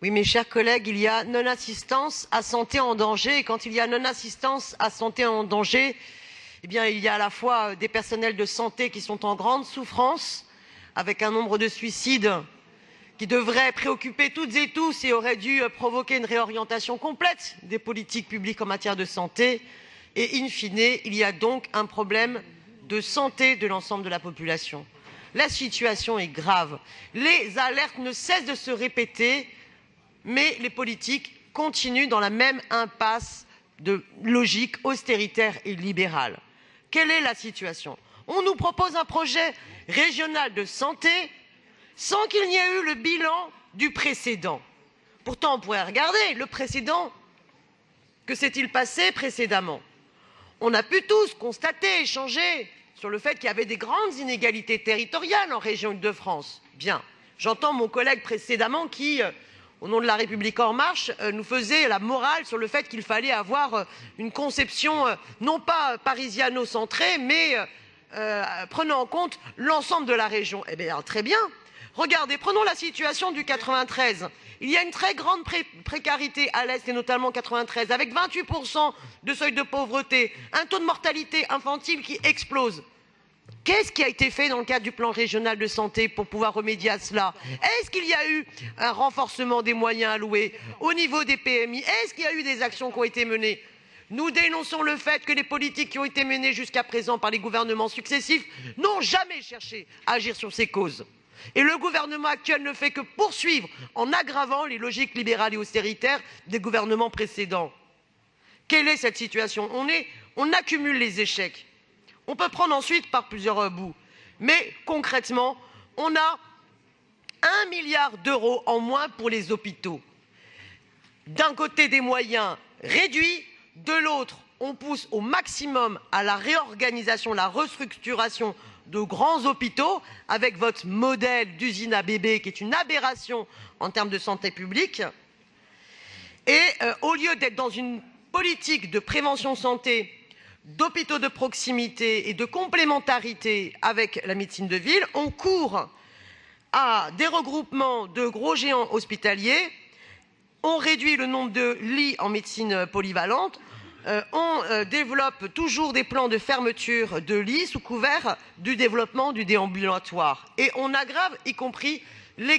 Oui, mes chers collègues, il y a non-assistance à santé en danger. Et quand il y a non-assistance à santé en danger, eh bien, il y a à la fois des personnels de santé qui sont en grande souffrance, avec un nombre de suicides qui devrait préoccuper toutes et tous et aurait dû provoquer une réorientation complète des politiques publiques en matière de santé. Et in fine, il y a donc un problème de santé de l'ensemble de la population. La situation est grave. Les alertes ne cessent de se répéter, mais les politiques continuent dans la même impasse de logique austéritaire et libérale. Quelle est la situation? On nous propose un projet régional de santé sans qu'il n'y ait eu le bilan du précédent. Pourtant, on pourrait regarder le précédent. Que s'est-il passé précédemment? On a pu tous constater, échanger sur le fait qu'il y avait des grandes inégalités territoriales en région Île-de-France. Bien, j'entends mon collègue précédemment qui, au nom de La République En Marche, nous faisait la morale sur le fait qu'il fallait avoir une conception non pas parisiano-centrée, mais prenant en compte l'ensemble de la région. Eh bien, très bien. Regardez, prenons la situation du 93. Il y a une très grande précarité à l'Est, et notamment 93, avec 28% de seuil de pauvreté, un taux de mortalité infantile qui explose. Qu'est-ce qui a été fait dans le cadre du plan régional de santé pour pouvoir remédier à cela? Est-ce qu'il y a eu un renforcement des moyens alloués au niveau des PMI? Est-ce qu'il y a eu des actions qui ont été menées? Nous dénonçons le fait que les politiques qui ont été menées jusqu'à présent par les gouvernements successifs n'ont jamais cherché à agir sur ces causes. Et le gouvernement actuel ne fait que poursuivre en aggravant les logiques libérales et austéritaires des gouvernements précédents. Quelle est cette situation? On accumule les échecs. On peut prendre ensuite par plusieurs bouts. Mais concrètement, on a 1 milliard d'euros en moins pour les hôpitaux. D'un côté, des moyens réduits, de l'autre, on pousse au maximum à la réorganisation, la restructuration de grands hôpitaux avec votre modèle d'usine à bébé qui est une aberration en termes de santé publique. Et au lieu d'être dans une politique de prévention santé, d'hôpitaux de proximité et de complémentarité avec la médecine de ville, on court à des regroupements de gros géants hospitaliers, on réduit le nombre de lits en médecine polyvalente, on développe toujours des plans de fermeture de lits sous couvert du développement du déambulatoire. Et on aggrave y compris les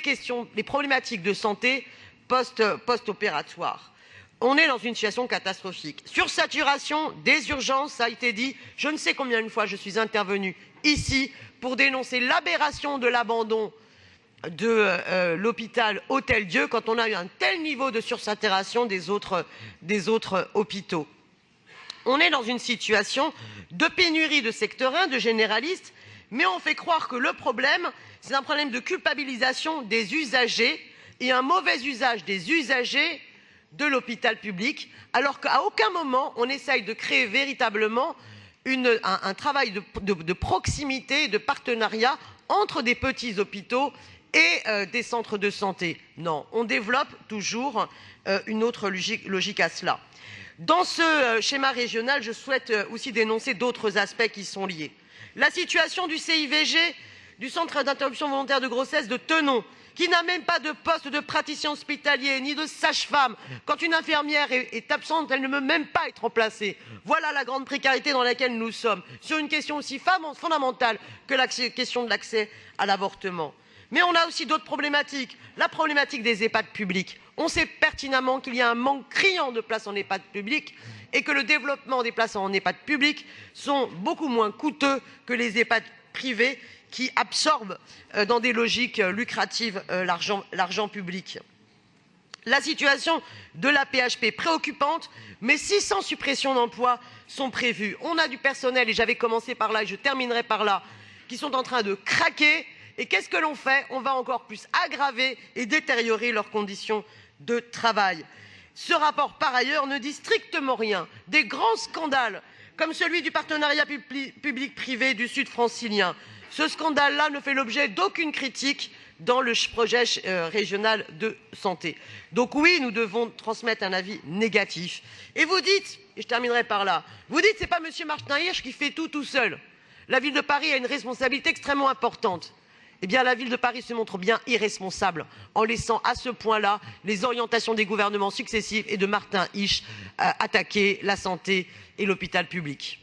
problématiques de santé post-opératoire. On est dans une situation catastrophique. Sursaturation des urgences, ça a été dit. Je ne sais combien de fois je suis intervenue ici pour dénoncer l'aberration de l'abandon de l'hôpital Hôtel-Dieu quand on a eu un tel niveau de sursaturation des autres hôpitaux. On est dans une situation de pénurie de secteur 1, de généralistes, mais on fait croire que le problème, c'est un problème de culpabilisation des usagers et un mauvais usage des usagers de l'hôpital public, alors qu'à aucun moment on essaye de créer véritablement un travail de proximité, de partenariat entre des petits hôpitaux et des centres de santé. Non, on développe toujours une autre logique à cela. Dans ce schéma régional, je souhaite aussi dénoncer d'autres aspects qui sont liés. La situation du CIVG, du centre d'interruption volontaire de grossesse de Thenon, qui n'a même pas de poste de praticien hospitalier ni de sage-femme. Quand une infirmière est absente, elle ne peut même pas être remplacée. Voilà la grande précarité dans laquelle nous sommes, sur une question aussi fondamentale que la question de l'accès à l'avortement. Mais on a aussi d'autres problématiques. La problématique des EHPAD publics. On sait pertinemment qu'il y a un manque criant de places en EHPAD publics et que le développement des places en EHPAD publics sont beaucoup moins coûteux que les EHPAD privés qui absorbent dans des logiques lucratives l'argent public. La situation de la PHP préoccupante, mais 600 suppressions d'emplois sont prévues. On a du personnel, et j'avais commencé par là et je terminerai par là, qui sont en train de craquer. Et qu'est-ce que l'on fait? On va encore plus aggraver et détériorer leurs conditions de travail. Ce rapport, par ailleurs, ne dit strictement rien des grands scandales, comme celui du partenariat public-privé du Sud francilien. Ce scandale-là ne fait l'objet d'aucune critique dans le projet régional de santé. Donc oui, nous devons transmettre un avis négatif. Et vous dites, et je terminerai par là, vous dites c'est pas M. Martin Hirsch qui fait tout seul. La ville de Paris a une responsabilité extrêmement importante. eh bien la ville de Paris se montre bien irresponsable en laissant à ce point-là les orientations des gouvernements successifs et de Martin Hirsch attaquer la santé et l'hôpital public.